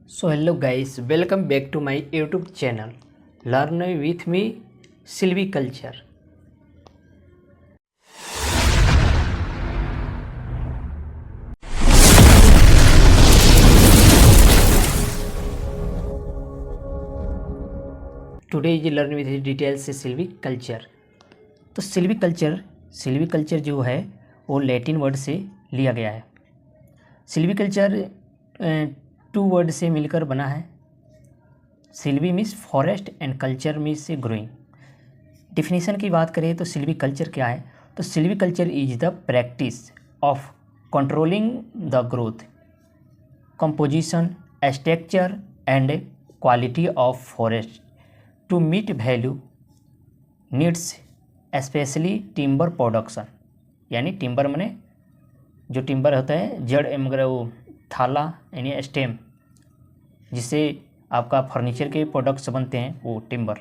So hello guys, welcome back to my YouTube channel. Learn with me silviculture. Today is learn with details से silviculture. तो silviculture जो है वो Latin word से लिया गया है। सिल्वीकल्चर टू वर्ड से मिलकर बना है। Silvi means forest and culture means growing. Definition की बात करें तो सिल्वीकल्चर क्या है, तो silviculture is the practice of controlling the growth, composition, structure and quality of forest to meet value needs specially timber production. यानी टिम्बर माने जो टिम्बर होता है जड़ मगर वो थाला यानी स्टेम जिससे आपका फर्नीचर के प्रोडक्ट्स बनते हैं वो टिम्बर।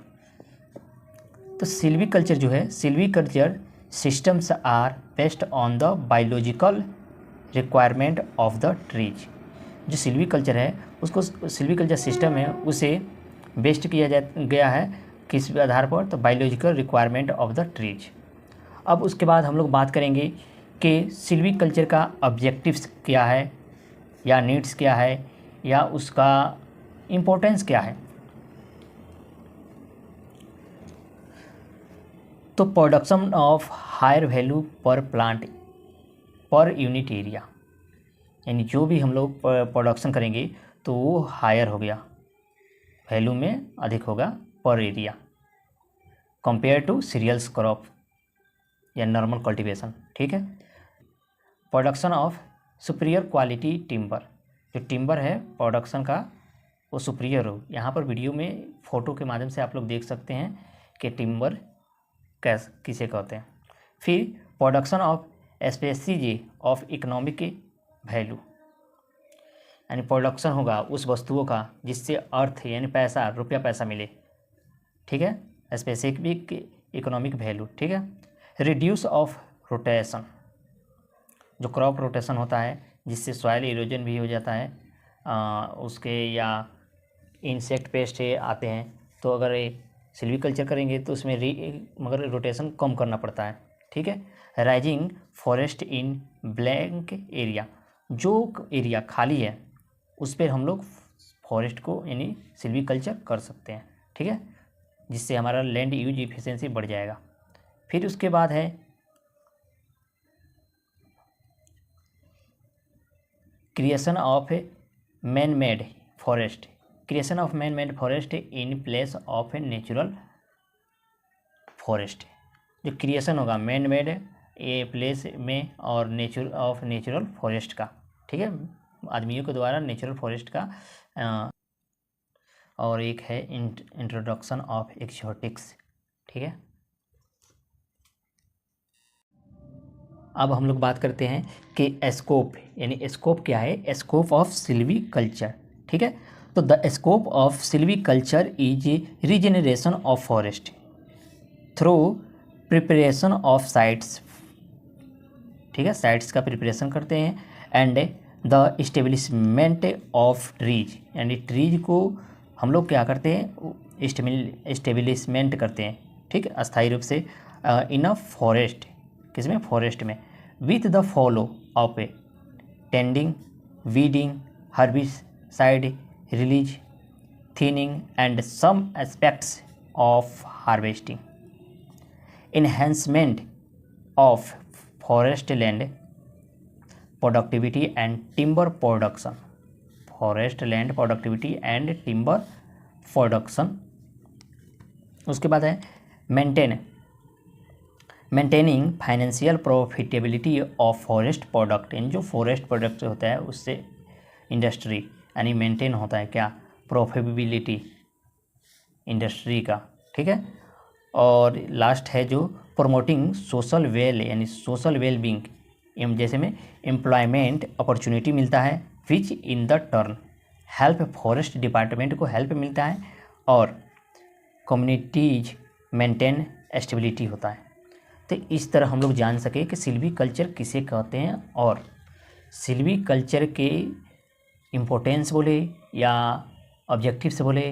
तो सिल्वीकल्चर जो है, silviculture systems are based on the biological requirement of the trees. जो सिल्वीकल्चर है उसको सिल्वीकल्चर सिस्टम है उसे बेस्ड किया गया है किस आधार पर, तो biological requirement of the trees. अब उसके बाद हम लोग बात करेंगे कि सिल्वीकल्चर का ऑब्जेक्टिव्स क्या है या नीड्स क्या है या उसका इम्पोर्टेंस क्या है। तो प्रोडक्शन ऑफ हायर वैल्यू पर प्लांट पर यूनिट एरिया, यानी जो भी हम लोग प्रोडक्शन करेंगे तो वो हायर हो गया, वैल्यू में अधिक होगा पर area compare to cereals crop या नॉर्मल कल्टीवेशन। ठीक है। Production of superior quality timber, जो टिम्बर है प्रोडक्शन का वो सुपीरियर हो। यहाँ पर वीडियो में फ़ोटो के माध्यम से आप लोग देख सकते हैं कि टिम्बर किसे कहते हैं। फिर production of species of economic value, यानी प्रोडक्शन होगा उस वस्तुओं का जिससे अर्थ यानी पैसा, रुपया पैसा मिले। ठीक है। Specific economic value. ठीक है। रिड्यूस ऑफ रोटेशन, जो क्रॉप रोटेशन होता है जिससे सॉइल इरोजन भी हो जाता है उसके, या इंसेक्ट पेस्ट आते हैं, तो अगर सिल्वीकल्चर करेंगे तो उसमें मगर रोटेशन कम करना पड़ता है। ठीक है। Rising forest in blank area, जो एरिया खाली है उस पर हम लोग फॉरेस्ट को यानी सिल्वीकल्चर कर सकते हैं। ठीक है, जिससे हमारा लैंड यूज इफिशिएंसी बढ़ जाएगा। फिर उसके बाद है creation of man made forest, creation of man made forest in place of a natural forest. जो क्रिएशन होगा मैन मेड ए प्लेस में और नेचुरल फॉरेस्ट का। ठीक है, आदमियों के द्वारा नेचुरल फॉरेस्ट का। और एक है इंट्रोडक्शन ऑफ एक्सोटिक्स। ठीक है। अब हम लोग बात करते हैं कि स्कोप, यानी स्कोप क्या है, स्कोप ऑफ सिल्वीकल्चर। ठीक है। तो the scope of silviculture is regeneration of forest through preparation of sites. ठीक है, साइट्स का प्रिपरेशन करते हैं and the establishment of trees, यानी ट्रीज को हम लोग क्या करते हैं, इस्टेब्लिशमेंट करते हैं। ठीक है, अस्थायी रूप से इन अ फॉरेस्ट, किसमें, फॉरेस्ट में, with the follow of a tending, weeding, herbicide release, thinning and some aspects of harvesting, enhancement of forest land productivity and timber production, forest land productivity and timber production। उसके बाद है maintaining financial profitability of forest product, in जो forest product होता है उससे industry यानी maintain होता है क्या, प्रॉफिटेबिलिटी इंडस्ट्री का। ठीक है। और लास्ट है जो प्रमोटिंग सोशल वेल, यानी सोशल वेल बींग, जैसे में एम्प्लॉयमेंट अपॉर्चुनिटी मिलता है, which in the turn help forest department को हेल्प मिलता है और कम्युनिटीज मेंटेन स्टेबिलिटी होता है। तो इस तरह हम लोग जान सके कि सिल्वीकल्चर किसे कहते हैं और सिल्वीकल्चर के इम्पोर्टेंस बोले या ऑब्जेक्टिव से बोले,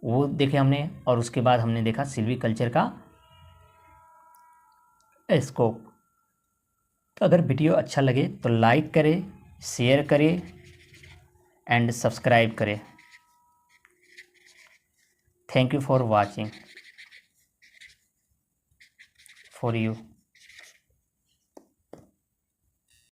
वो देखे हमने। और उसके बाद हमने देखा सिल्वीकल्चर का स्कोप। तो अगर वीडियो अच्छा लगे तो लाइक करें, शेयर करें एंड सब्सक्राइब करें। Thank you for watching for you.